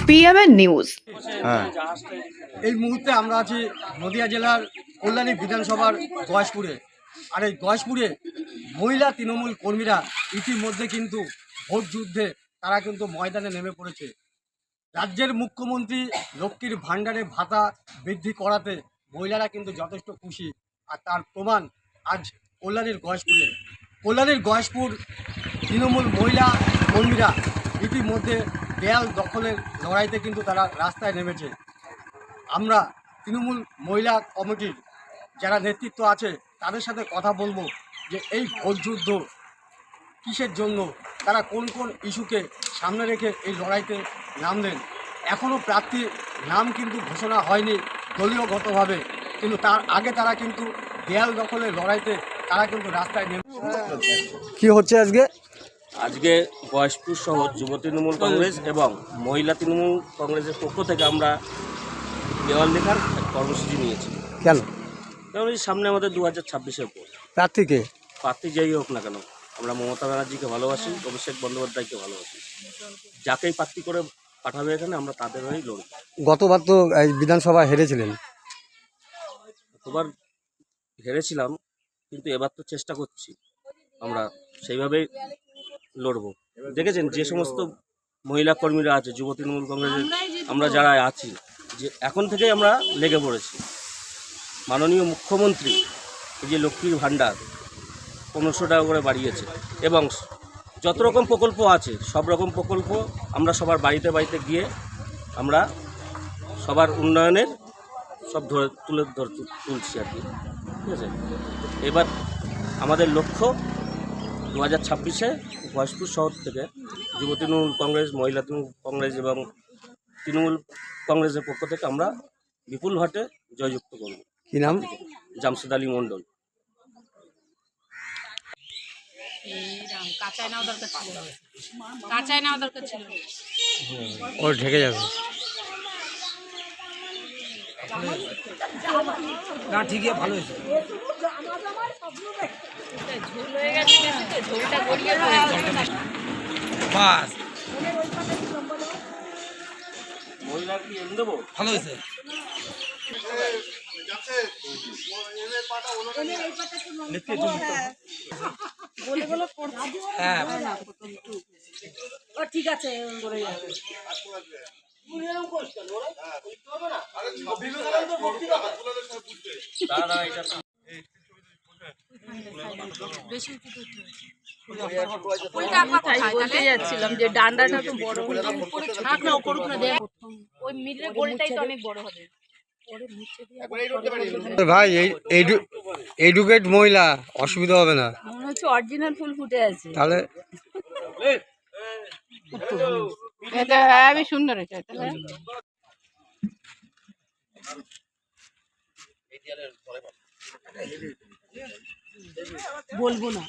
PMN news. এই মুহূর্তে আমরা আছি নদিয়া জেলার কল্যাণী বিধানসভার গয়েশপুরে। আর এই গয়েশপুরে মহিলা তৃণমূল কর্মীরা ইতিমধ্যে কিন্তু ভোট যুদ্ধে তারা কিন্তু ময়দানে নেমে পড়েছে। রাজ্যের মুখ্যমন্ত্রী লক্ষ্মীর ভাণ্ডারে ভাতা বৃদ্ধি করাতে মহিলারা কিন্তু যথেষ্ট খুশি। আর তার প্রমাণ আজ কল্যাণীর গয়েশপুর তৃণমূল মহিলা কর্মীরা ইতিমধ্যে দেয়াল দখলের লড়াইতে কিন্তু তারা রাস্তায় নেমেছে। আমরা তৃণমূল মহিলা কমিটির যারা নেতৃত্ব আছে তাদের সাথে কথা বলবো যে এই ভোটযুদ্ধ কিসের জন্য, তারা কোন কোন ইস্যুকে সামনে রেখে এই লড়াইতে নামলেন। এখনও প্রার্থীর নাম কিন্তু ঘোষণা হয়নি দলীয়গতভাবে, কিন্তু তার আগে তারা কিন্তু দেয়াল দখলের লড়াইতে তারা কিন্তু রাস্তায় নেমেছে। কি হচ্ছে আজকে গয়েশপুর শহর যুব তৃণমূল কংগ্রেস এবং মহিলা তৃণমূল কংগ্রেসের পক্ষ থেকে আমরা দেওয়াল লেখার কর্মসূচি নিয়েছি। কেন? কারণ এই সামনে আমাদের 2026-এর ভোট। প্রার্থী যেই হোক না কেন, আমরা মমতা ব্যানার্জিকে ভালোবাসি, অভিষেক বন্দ্যোপাধ্যায়কে ভালোবাসি। যাকেই প্রার্থী করে পাঠাবে এখানে আমরা তাদের হয়েই লড়ব। গতবার তো বিধানসভা হেরেছিলেন। গতবার হেরেছিলাম, কিন্তু এবার তো চেষ্টা করছি আমরা সেইভাবেই লড়ব। দেখেছেন যে সমস্ত মহিলা কর্মীরা আছে যুব তৃণমূল কংগ্রেসের, আমরা যারা আছি, যে এখন থেকেই আমরা লেগে পড়েছি। মাননীয় মুখ্যমন্ত্রী এই যে লক্ষ্মীর ভাণ্ডার 1500 টাকা করে বাড়িয়েছে এবং যত রকম প্রকল্প আছে সব রকম প্রকল্প আমরা সবার বাড়িতে বাড়িতে গিয়ে আমরা সবার উন্নয়নের সব তুলছি আর কি। ঠিক আছে, এবার আমাদের লক্ষ্য 2026-এ গয়েশপুর শহর থেকে যুব তৃণমূল কংগ্রেস, মহিলা তৃণমূল কংগ্রেস এবং তৃণমূল কংগ্রেসের পক্ষ থেকে আমরা বিপুল ভোটে জয়যুক্ত করব। কি নাম? জামশেদ আলী মণ্ডল। ওর ঢেকে যাবে না, ঠিকই ভালো হয়েছে। বাস ভালো হয়েছে। ঠিক আছে, যাচ্ছিলাম যে ডান্ডাটা তো বড় ওই মিডলের গোলটাই তো অনেক বড় হবে। ভাই এডুকেট মহিলা, অসুবিধা হবে না? মনে হচ্ছে অরিজিনাল ফুল ফুটে আছে। তাহলে এটা আমি সুন্দর হয়েছে। বলবো না।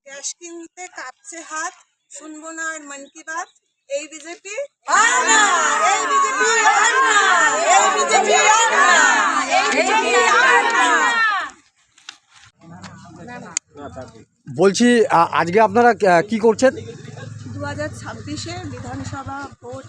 গ্যাস কিনতে কাঁপছে হাত, শুনবো না আর মন কি বাত। এই বিজেপি বলছি আজকে আপনারা কি করছেন? 2026-এ বিধানসভা ভোট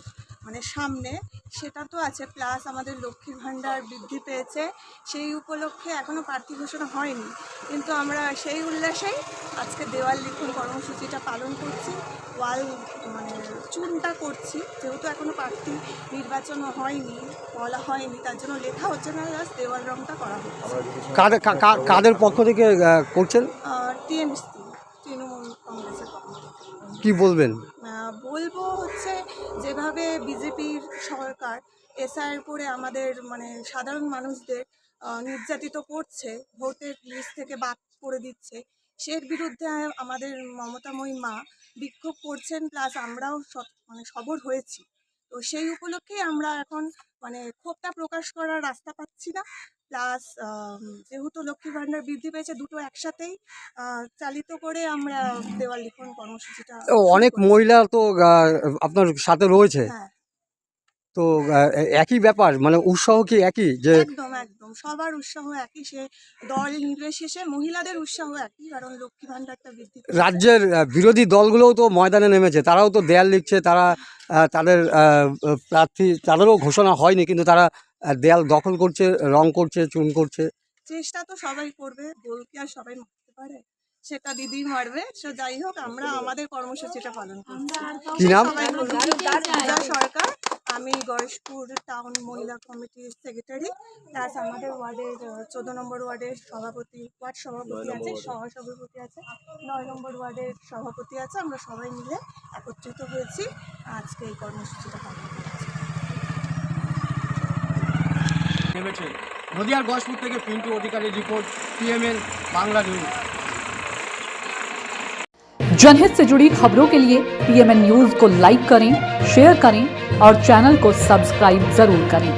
সামনে, সেটা তো আছে, প্লাস আমাদের লক্ষ্মীর ভাণ্ডার বৃদ্ধি পেয়েছে, সেই উপলক্ষে এখনও প্রার্থী ঘোষণা হয়নি, কিন্তু আমরা সেই উল্লাসেই আজকে দেওয়াল লিখন কর্মসূচিটা পালন করছি। ওয়াল চুনটা করছি, যেহেতু এখনও প্রার্থী নির্বাচন হয়নি, বলা হয়নি, তার জন্য লেখা হচ্ছে না, জাস্ট দেওয়াল রংটা করা হচ্ছে। কাদের পক্ষ থেকে করছেন? টিএমসি, তৃণমূল কংগ্রেসের পক্ষ থেকে। কি বলবেন? বলবো হচ্ছে যেভাবে বিজেপির সরকার এসআইআর করে আমাদের মানে সাধারণ মানুষদের নির্যাতিত করছে, ভোটের লিস্ট থেকে বাদ করে দিচ্ছে, সের বিরুদ্ধে আমাদের মমতাময়ী মা বিক্ষোভ করছেন, প্লাস আমরাও মানে সবর হয়েছি। তো সেই উপলক্ষেই আমরা এখন মানে ক্ষোভটা প্রকাশ করার রাস্তা পাচ্ছি না। প্লাস যেহেতু লক্ষ্মী ভাণ্ডার বৃদ্ধি পেয়েছে, দুটো একসাথেই চালিত করে আমরা দেওয়াল লিখন কর্মসূচিটা অনেক মহিলা তো আপনার সাথে রয়েছে, হ্যাঁ তো একই ব্যাপার, মানে উৎসাহ কি একই? যে একদম একদম সবার উৎসাহ একই, সে দল নির্বিশেষে মহিলাদের উৎসাহ একই, কারণ লক্ষ্মী ভাণ্ডারটা বৃদ্ধি পেয়েছে। রাজ্যের বিরোধী দলগুলোও তো ময়দানে নেমেছে, তারাও তো দেয়াল লিখছে, তারা তাদের প্রার্থী তাদেরও ঘোষণা হয়নি, কিন্তু তারা দেয়াল দখল করছে, রং করছে, চুন করছে। চেষ্টা তো সবাই করবে, গোল কি আর সবাই মারতে পারে, সেটা দিদি মারবে। সে যাই হোক, আমরা আমাদের কর্মসূচিটা পালন করছি। কি নাম? সবাই করবে। পূজা সরকার, আমি গয়েশপুর টাউন মহিলা কমিটির সেক্রেটারি, প্লাস আমাদের ওয়ার্ডের 14 নম্বর ওয়ার্ডের সভাপতি, ওয়ার্ড সভাপতি আছে, সহসভাপতি আছে, 9 নম্বর ওয়ার্ডের সভাপতি আছে। আমরা সবাই মিলে একত্রিত হয়েছি আজকে এই কর্মসূচিটা পালন করছি। নেমেছে নদিয়ার গয়েশপুর থেকে পিন্টু অধিকারীর রিপোর্ট, PMN বাংলা নিউজ। जनहित से जुड़ी खबरों के लिए PMN न्यूज को लाइक करें, शेयर करें और चैनल को सब्सक्राइब जरूर करें।